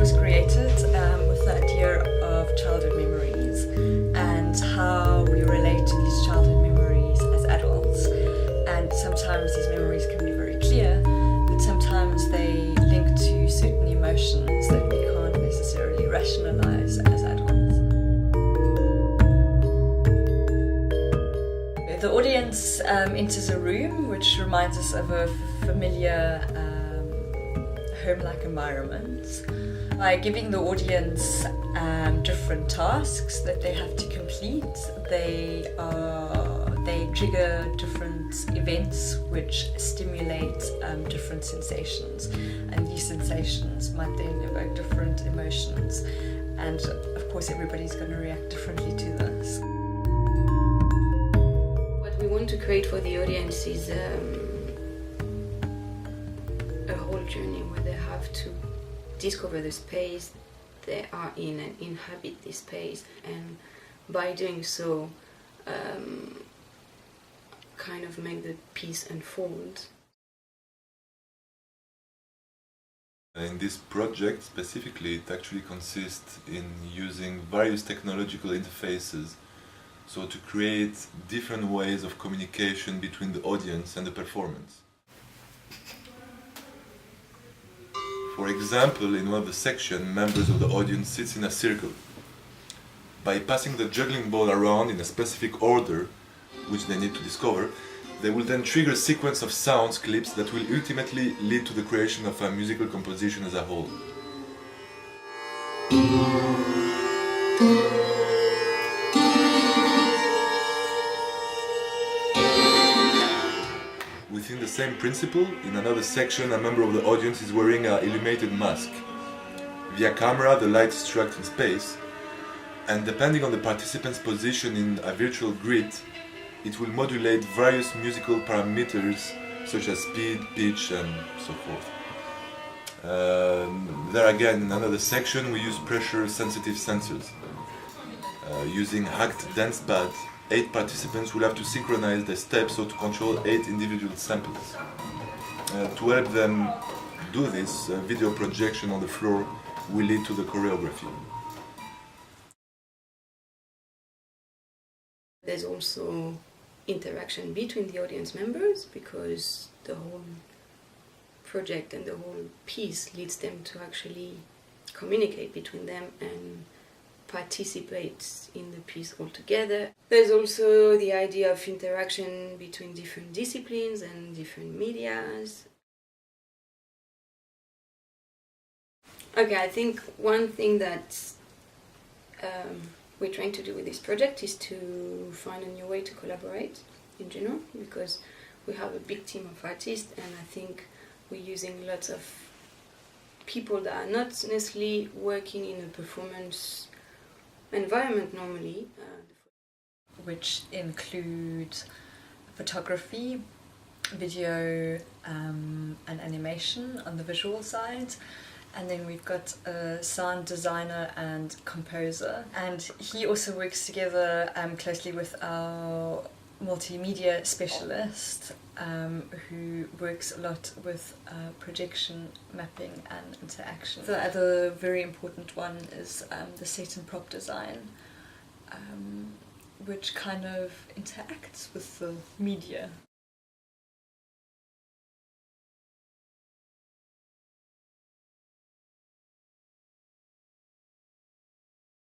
was created with the idea of childhood memories and how we relate to these childhood memories as adults. And sometimes these memories can be very clear, but sometimes they link to certain emotions that we can't necessarily rationalize as adults. The audience enters a room which reminds us of a familiar home-like environment. By giving the audience different tasks that they have to complete, they trigger different events which stimulate different sensations, and these sensations might then evoke different emotions, and of course everybody's going to react differently to this. What we want to create for the audience is a whole journey where they have to discover the space they are in and inhabit this space, and by doing so kind of make the piece unfold. In this project specifically, it actually consists in using various technological interfaces, so to create different ways of communication between the audience and the performance. For example, in one of the sections, members of the audience sit in a circle. By passing the juggling ball around in a specific order, which they need to discover, they will then trigger a sequence of sounds clips that will ultimately lead to the creation of a musical composition as a whole. Within the same principle, in another section, a member of the audience is wearing an illuminated mask. Via camera, the light is struck in space, and depending on the participant's position in a virtual grid, it will modulate various musical parameters such as speed, pitch, and so forth. There again, in another section, we use pressure-sensitive sensors. Using hacked dance pads, 8 participants will have to synchronize their steps so to control 8 individual samples. To help them do this, a video projection on the floor will lead to the choreography. There's also interaction between the audience members, because the whole project and the whole piece leads them to actually communicate between them and participate in the piece altogether. There's also the idea of interaction between different disciplines and different medias. Okay, I think one thing that we're trying to do with this project is to find a new way to collaborate in general, because we have a big team of artists, and I think we're using lots of people that are not necessarily working in a performance environment normally. Which include photography, video and animation on the visual side. And then we've got a sound designer and composer, and he also works together closely with our multimedia specialist who works a lot with projection, mapping and interaction. The other very important one is the set and prop design, which kind of interacts with the media.